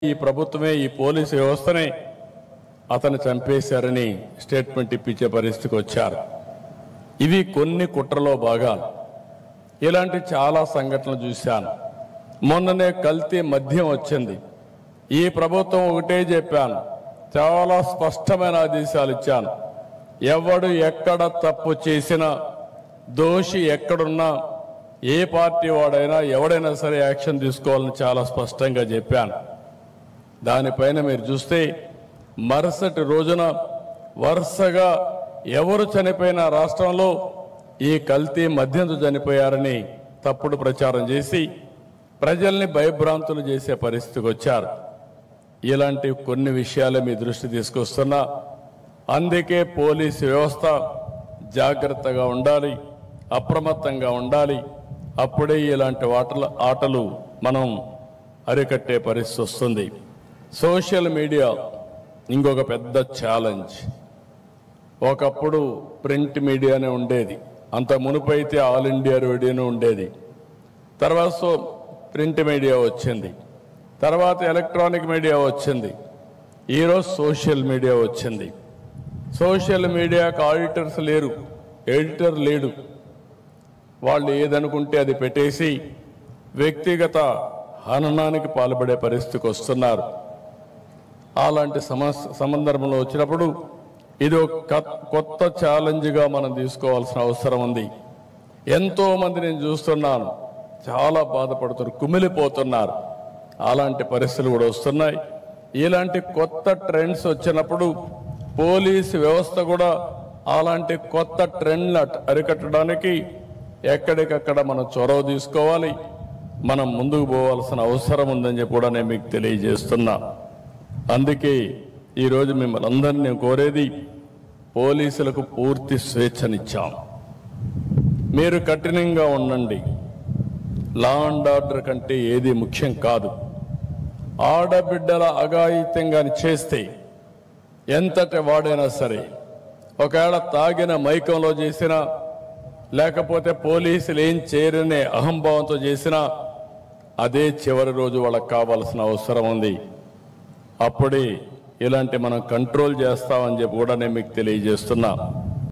ఈ ప్రభుత్వమే ఈ పోలీసు వ్యవస్థనే అతను చంపేశారని స్టేట్మెంట్ ఇప్పించే పరిస్థితికి వచ్చారు. ఇవి కొన్ని కుట్రలో భాగాలు. ఇలాంటి చాలా సంఘటనలు చూశాను. మొన్ననే కల్తీ మద్యం వచ్చింది. ఈ ప్రభుత్వం ఒకటే చెప్పాను, చాలా స్పష్టమైన ఆదేశాలు ఇచ్చాను. ఎవడు ఎక్కడ తప్పు చేసినా, దోషి ఎక్కడున్నా, ఏ పార్టీ వాడైనా ఎవడైనా సరే యాక్షన్ తీసుకోవాలని చాలా స్పష్టంగా చెప్పాను. దానిపైన మీరు చూస్తే మరుసటి రోజున వరుసగా ఎవరు చనిపోయిన రాష్ట్రంలో ఈ కల్తీ మద్యంతో చనిపోయారని తప్పుడు ప్రచారం చేసి ప్రజల్ని భయభ్రాంతులు చేసే పరిస్థితికి వచ్చారు. ఇలాంటి కొన్ని విషయాలు మీ దృష్టి తీసుకొస్తున్నా. అందుకే పోలీసు వ్యవస్థ జాగ్రత్తగా ఉండాలి, అప్రమత్తంగా ఉండాలి. అప్పుడే ఇలాంటి ఆటలు మనం అరికట్టే పరిస్థితి వస్తుంది. సోషల్ మీడియా ఇంకొక పెద్ద ఛాలెంజ్. ఒకప్పుడు ప్రింట్ మీడియానే ఉండేది, అంత మునుపైతే ఆల్ ఇండియా రేడియోనే ఉండేది. తర్వాత ప్రింట్ మీడియా వచ్చింది, తర్వాత ఎలక్ట్రానిక్ మీడియా వచ్చింది, ఈరోజు సోషల్ మీడియా వచ్చింది. సోషల్ మీడియాకు ఆడిటర్స్ లేరు, ఎడిటర్ లేడు. వాళ్ళు ఏదనుకుంటే అది పెట్టేసి వ్యక్తిగత హననానికి పాల్పడే పరిస్థితికి వస్తున్నారు. అలాంటి సందర్భంలో వచ్చినప్పుడు ఇది ఒక కొత్త ఛాలెంజ్గా మనం తీసుకోవాల్సిన అవసరం ఉంది. ఎంతో మంది నేను చూస్తున్నాను, చాలా బాధపడుతున్నారు, కుమిలిపోతున్నారు. అలాంటి పరిస్థితులు కూడా వస్తున్నాయి. ఇలాంటి కొత్త ట్రెండ్స్ వచ్చినప్పుడు పోలీసు వ్యవస్థ కూడా అలాంటి కొత్త ట్రెండ్లు అరికట్టడానికి ఎక్కడికక్కడ మనం చొరవ తీసుకోవాలి, మనం ముందుకు పోవాల్సిన అవసరం ఉందని చెప్పి కూడా నేను మీకు తెలియజేస్తున్నా. అందుకే ఈరోజు మిమ్మల్ని అందరినీ కోరేది, పోలీసులకు పూర్తి స్వేచ్ఛనిచ్చాం. మీరు కఠినంగా ఉండండి. లా అండ్ ఆర్డర్ కంటే ఏది ముఖ్యం కాదు. ఆడబిడ్డల అఘాయిత్యంగా చేస్తే ఎంతటి వాడైనా సరే, ఒకవేళ తాగిన మైకంలో చేసినా, లేకపోతే పోలీసులు ఏం చేయరనే అహంభావంతో చేసినా, అదే చివరి రోజు వాళ్ళకి కావాల్సిన అవసరం ఉంది. అప్పుడే ఇలాంటి మనం కంట్రోల్ చేస్తామని చెప్పి కూడా నేను మీకు తెలియజేస్తున్నా.